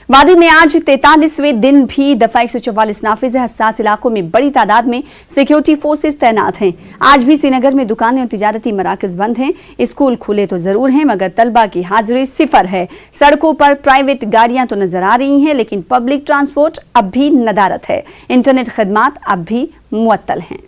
वादी में आज 43वें दिन भी दफा 144 नाफिज हसास इलाकों में बड़ी तादाद में सिक्योरिटी फोर्सेस तैनात हैं। आज भी श्रीनगर में दुकानें और तिजारती मराकज बंद हैं। स्कूल खुले तो जरूर हैं मगर तलबा की हाजिरी सिफर है। सड़कों पर प्राइवेट गाड़ियां तो नजर आ रही हैं लेकिन पब्लिक ट्रांसपोर्ट अब भी नदारत है। इंटरनेट खदमात अब भी मुअत्तल हैं।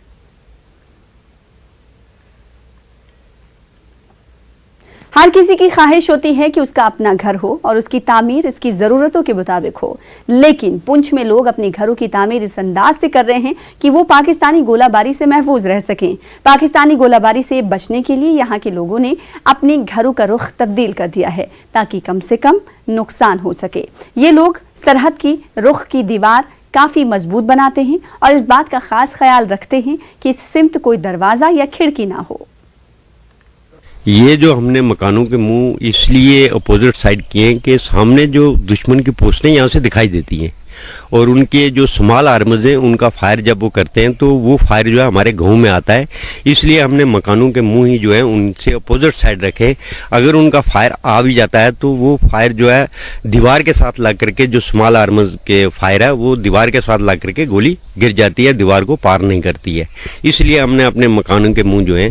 हर किसी की ख्वाहिश होती है कि उसका अपना घर हो और उसकी तामीर इसकी ज़रूरतों के मुताबिक हो, लेकिन पुंछ में लोग अपने घरों की तामीर इस अंदाज से कर रहे हैं कि वो पाकिस्तानी गोलाबारी से महफूज रह सकें। पाकिस्तानी गोलाबारी से बचने के लिए यहाँ के लोगों ने अपने घरों का रुख तब्दील कर दिया है ताकि कम से कम नुकसान हो सके। ये लोग सरहद की रुख की दीवार काफ़ी मजबूत बनाते हैं और इस बात का खास ख्याल रखते हैं कि इस सिमत कोई दरवाज़ा या खिड़की ना हो। ये जो हमने मकानों के मुंह इसलिए अपोजिट साइड किए हैं कि सामने जो दुश्मन की पोस्टें यहाँ से दिखाई देती हैं और उनके जो स्मॉल आर्मर्स हैं उनका फायर जब वो करते हैं तो वो फायर जो है हमारे गांव में आता है। इसलिए हमने मकानों के मुंह ही जो है उनसे अपोजिट साइड रखे। अगर उनका फायर आ भी जाता है तो वो फायर जो है दीवार के साथ लग करके जो स्मॉल आर्मर्स के फायर है वो दीवार के साथ लग करके गोली गिर जाती है, दीवार को पार नहीं करती है। इसलिए हमने अपने मकानों के मुंह जो है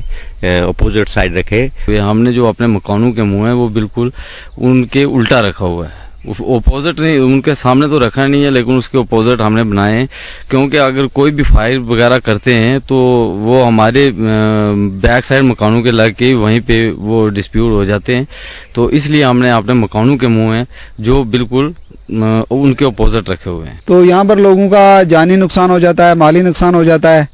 अपोजिट साइड रखे। हमने जो अपने मकानों के मुंह है वो बिल्कुल उनके उल्टा रखा हुआ है। ओपोजिट नहीं, उनके सामने तो रखा नहीं है लेकिन उसके ओपोजिट हमने बनाए हैं क्योंकि अगर कोई भी फायर वगैरह करते हैं तो वो हमारे बैक साइड मकानों के लग के वहीं पे वो डिस्प्यूट हो जाते हैं। तो इसलिए हमने अपने मकानों के मुंह हैं जो बिल्कुल उनके ओपोजिट रखे हुए हैं। तो यहाँ पर लोगों का जानी नुकसान हो जाता है, माली नुकसान हो जाता है।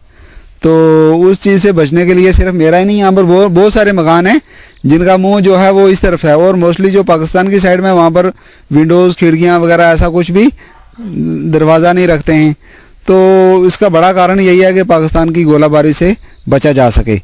तो उस चीज़ से बचने के लिए सिर्फ मेरा ही नहीं, यहाँ पर बहुत सारे मकान हैं जिनका मुंह जो है वो इस तरफ है और मोस्टली जो पाकिस्तान की साइड में वहाँ पर विंडोज़ खिड़कियाँ वगैरह ऐसा कुछ भी दरवाज़ा नहीं रखते हैं। तो इसका बड़ा कारण यही है कि पाकिस्तान की गोलाबारी से बचा जा सके।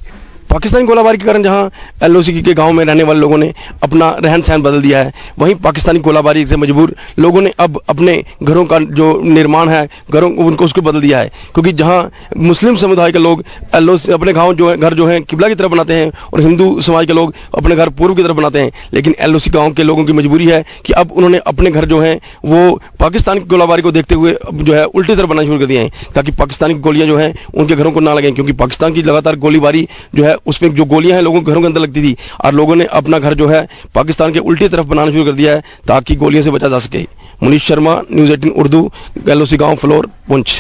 पाकिस्तानी गोलाबारी के कारण जहां LOC के गांव में रहने वाले लोगों ने अपना रहन सहन बदल दिया है, वहीं पाकिस्तानी गोलाबारी से मजबूर लोगों ने अब अपने घरों का जो निर्माण है घरों उनको उसको बदल दिया है। क्योंकि जहां मुस्लिम समुदाय के लोग LOC अपने गाँव जो है घर जो है किबला की तरफ बनाते हैं और हिंदू समाज के लोग अपने घर पूर्व की तरफ बनाते हैं, लेकिन LOC गाँव के लोगों की मजबूरी है कि अब उन्होंने अपने घर जो हैं वो पाकिस्तान की गोलाबारी को देखते हुए अब जो है उल्टी तरफ बनाना शुरू कर दिए हैं ताकि पाकिस्तानी गोलियाँ जो हैं उनके घरों को ना लगें। क्योंकि पाकिस्तान की लगातार गोलीबारी जो है उसमें जो गोलियां हैं लोगों के घरों के अंदर लगती थी और लोगों ने अपना घर जो है पाकिस्तान के उल्टी तरफ बनाना शुरू कर दिया है ताकि गोलियों से बचा जा सके। मुनीश शर्मा, न्यूज़ 18 उर्दू, LOC गांव फ्लोर, पुंछ।